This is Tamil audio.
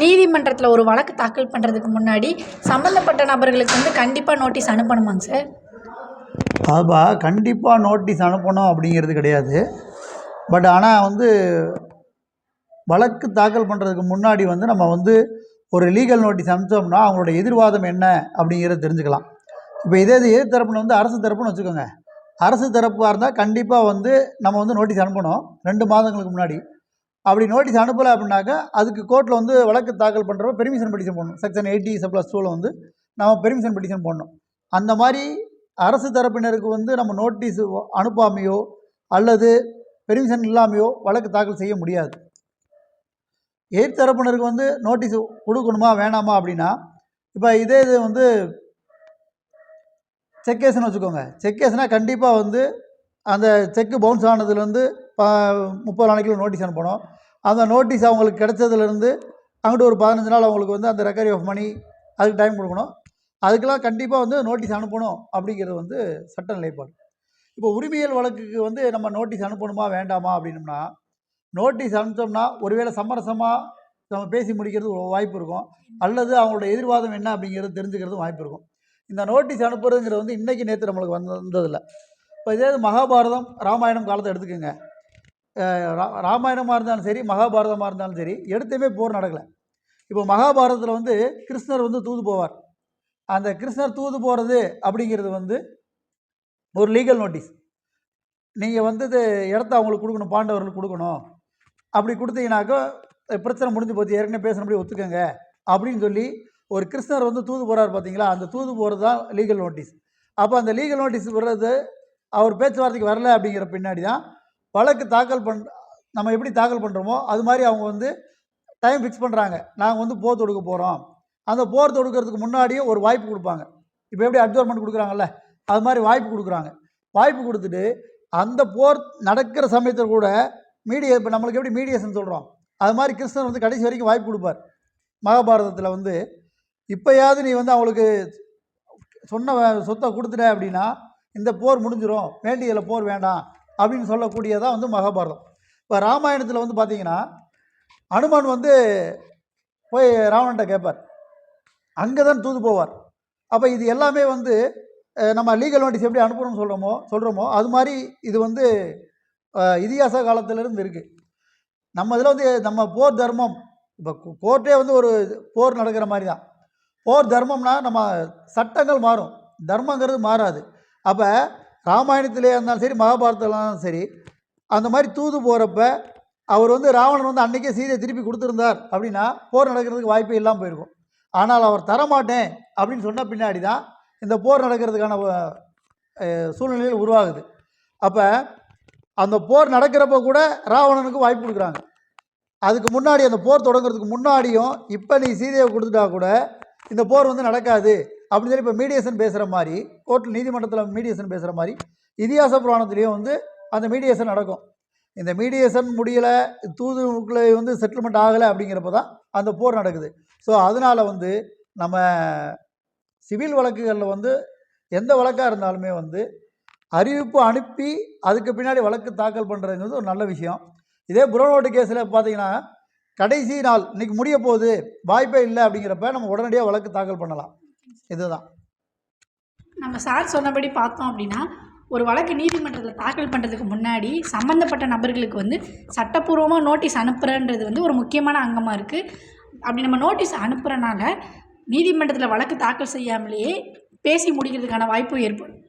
நீதிமன்றத்தில் ஒரு வழக்கு தாக்கல் பண்ணுறதுக்கு முன்னாடி சம்மந்தப்பட்ட நபர்களுக்கு வந்து கண்டிப்பாக நோட்டீஸ் அனுப்பணுமாங்க சார்? அதுப்பா கண்டிப்பாக நோட்டீஸ் அனுப்பணும் அப்படிங்கிறது கிடையாது. பட் ஆனால் வந்து வழக்கு தாக்கல் பண்ணுறதுக்கு முன்னாடி வந்து நம்ம வந்து ஒரு லீகல் நோட்டீஸ் அனுப்பிச்சோம்னா அவங்களோட எதிர்வாதம் என்ன அப்படிங்கிறத தெரிஞ்சுக்கலாம். இப்போ இதே இது எதிர் தரப்புன்னு வந்து அரசு தரப்புன்னு வச்சுக்கோங்க. அரசு தரப்பாக இருந்தால் கண்டிப்பாக வந்து நம்ம வந்து நோட்டீஸ் அனுப்பணும் 2 மாதங்களுக்கு முன்னாடி. அப்படி நோட்டீஸ் அனுப்பலை அப்படின்னாக்கா அதுக்கு கோர்ட்டில் வந்து வழக்கு தாக்கல் பண்ணுறப்ப பெர்மிஷன் பெட்டிஷன் போடணும். செக்ஷன் 80/2 வந்து நம்ம பெர்மிஷன் பெட்டிஷன் போடணும். அந்த மாதிரி அரசு தரப்பினருக்கு வந்து நம்ம நோட்டீஸ் அனுப்பாமையோ அல்லது பெர்மிஷன் இல்லாமையோ வழக்கு தாக்கல் செய்ய முடியாது. எதிர் தரப்பினருக்கு வந்து நோட்டீஸ் கொடுக்கணுமா வேணாமா அப்படின்னா, இப்போ இதே இது வந்து செக் கேஸ்ன்னு வச்சுக்கோங்க. செக் கேஸ்னால் கண்டிப்பாக வந்து அந்த செக்கு பவுன்ஸ் ஆனதுலேருந்து 30 நாளைக்குள்ள நோட்டீஸ் அனுப்பணும். அந்த நோட்டீஸ் அவங்களுக்கு கிடைச்சதுலேருந்து அங்கிட்டு ஒரு 15 நாள் அவங்களுக்கு வந்து அந்த ரெக்கவரி ஆஃப் மணி அதுக்கு டைம் கொடுக்கணும். அதுக்கெல்லாம் கண்டிப்பாக வந்து நோட்டீஸ் அனுப்பணும் அப்படிங்கிறது வந்து சட்ட நிலைப்பாடு. இப்போ உரிமையல் வழக்குக்கு வந்து நம்ம நோட்டீஸ் அனுப்பணுமா வேண்டாமா அப்படின்னோம்னா, நோட்டீஸ் அனுப்பிச்சோம்னா ஒருவேளை சமரசமாக நம்ம பேசி முடிக்கிறது வாய்ப்பு இருக்கும். அல்லது அவங்களோட எதிர்வாதம் என்ன அப்படிங்கிறது தெரிஞ்சுக்கிறதும் வாய்ப்பு இருக்கும். இந்த நோட்டீஸ் அனுப்புறதுங்கிறது வந்து இன்றைக்கி நேற்று நம்மளுக்கு வந்ததில்லை. இப்போ இதே மாகாபாரதம் ராமாயணம் காலத்தை எடுத்துக்கோங்க. ராமாயணமாக இருந்தாலும் சரி மகாபாரதமாக இருந்தாலும் சரி எடுத்துமே போர் நடக்கலை. இப்போ மகாபாரதத்தில் வந்து கிருஷ்ணர் வந்து தூது போவார். அந்த கிருஷ்ணர் தூது போகிறது அப்படிங்கிறது வந்து ஒரு லீகல் நோட்டீஸ். நீங்கள் வந்து இது இடத்த அவங்களுக்கு கொடுக்கணும், பாண்டவர்களுக்கு கொடுக்கணும். அப்படி கொடுத்தீங்கன்னாக்கா பிரச்சனை முடிஞ்சு போச்சு, ஏற்கனவே பேசினபடி ஒத்துக்கங்க அப்படின்னு சொல்லி ஒரு கிருஷ்ணர் வந்து தூது போகிறார் பார்த்தீங்களா, அந்த தூது போகிறது தான் லீகல் நோட்டீஸ். அப்போ அந்த லீகல் நோட்டீஸ் வர்றது அவர் பேச்சுவார்த்தைக்கு வரல அப்படிங்கிற பின்னாடி தான் வழக்கு தாக்கல் நம்ம எப்படி தாக்கல் பண்ணுறோமோ அது மாதிரி அவங்க வந்து டைம் ஃபிக்ஸ் பண்ணுறாங்க. நாங்கள் வந்து போர் தொடுக்க போகிறோம். அந்த போர் தொடுக்கிறதுக்கு முன்னாடியே ஒரு வாய்ப்பு கொடுப்பாங்க. இப்போ எப்படி அட்ஜர்மெண்ட் கொடுக்குறாங்கல்ல, அது மாதிரி வாய்ப்பு கொடுக்குறாங்க. வாய்ப்பு கொடுத்துட்டு அந்த போர் நடக்கிற சமயத்தில் கூட இப்போ நம்மளுக்கு எப்படி மீடியேஷன் சொல்கிறோம், அது மாதிரி கிருஷ்ணர் வந்து கடைசி வரைக்கும் வாய்ப்பு கொடுப்பார். மகாபாரதத்தில் வந்து இப்போயாவது நீ வந்து அவங்களுக்கு சொன்ன சொத்தை கொடுத்துட்ட அப்படின்னா இந்த போர் முடிஞ்சிடும், வேண்டியதில் போர் வேண்டாம் அப்படின்னு சொல்லக்கூடியதான் வந்து மகாபாரதம். இப்போ ராமாயணத்தில் வந்து பார்த்திங்கன்னா அனுமன் வந்து போய் ராவணன்ட்ட கேட்பார், அங்கே தான் தூது போவார். அப்போ இது எல்லாமே வந்து நம்ம லீகல் நோட்டீஸ் எப்படி அனுப்பணும்னு சொல்கிறோமோ அது மாதிரி இது வந்து இதிகாச காலத்திலேருந்து இருக்குது. நம்ம இதில் வந்து நம்ம போர் தர்மம், இப்போ கோர்ட்டே வந்து ஒரு போர் நடக்கிற மாதிரி தான். போர் தர்மம்னா நம்ம சட்டங்கள் மாறும், தர்மங்கிறது மாறாது. அப்போ ராமாயணத்திலே இருந்தாலும் சரி மகாபாரதத்தில் இருந்தாலும் சரி அந்த மாதிரி தூது போகிறப்ப அவர் வந்து ராவணன் வந்து அன்றைக்கே சீதையை திருப்பி கொடுத்துருந்தார் அப்படின்னா போர் நடக்கிறதுக்கு வாய்ப்பே இல்லாமல் போயிருக்கும். ஆனால் அவர் தரமாட்டேன் அப்படின்னு சொன்ன பின்னாடி தான் இந்த போர் நடக்கிறதுக்கான சூழ்நிலையில் உருவாகுது. அப்போ அந்த போர் நடக்கிறப்ப கூட ராவணனுக்கு வாய்ப்பு கொடுக்குறாங்க. அதுக்கு முன்னாடி அந்த போர் தொடங்குறதுக்கு முன்னாடியும் இப்போ நீ சீதையை கொடுத்துட்டா கூட இந்த போர் வந்து நடக்காது அப்படின்னு சொல்லி இப்போ மீடியேஷன் பேசுகிற மாதிரி கோர்ட்டில் நீதிமன்றத்தில் மீடியேஷன் பேசுகிற மாதிரி இதிகாச புராணத்துலேயும் வந்து அந்த மீடியேஷன் நடக்கும். இந்த மீடியேஷன் முடியலை, தூதுக்குள்ளே வந்து செட்டில்மெண்ட் ஆகலை அப்படிங்கிறப்ப தான் அந்த போர் நடக்குது. ஸோ அதனால் வந்து நம்ம சிவில் வழக்குகளில் வந்து எந்த வழக்காக இருந்தாலுமே வந்து அறிவிப்பு அனுப்பி அதுக்கு பின்னாடி வழக்கு தாக்கல் பண்ணுறதுங்கிறது ஒரு நல்ல விஷயம். இதே புறநோட்டு கேஸில் பார்த்தீங்கன்னா கடைசி நாள் இன்றைக்கி முடிய போகுது, வாய்ப்பே இல்லை அப்படிங்கிறப்ப நம்ம உடனடியாக வழக்கு தாக்கல் பண்ணலாம். இதுதான் நம்ம சார் சொன்னபடி பார்த்தோம் அப்படின்னா ஒரு வழக்கு நீதிமன்றத்தில் தாக்கல் பண்ணுறதுக்கு முன்னாடி சம்மந்தப்பட்ட நபர்களுக்கு வந்து சட்டப்பூர்வமாக நோட்டீஸ் அனுப்புகிறன்றது வந்து ஒரு முக்கியமான அங்கமாக இருக்குது. அப்படி நம்ம நோட்டீஸ் அனுப்புகிறனால நீதிமன்றத்தில் வழக்கு தாக்கல் செய்யாமலேயே பேசி முடிக்கிறதுக்கான வாய்ப்பு ஏற்படும்.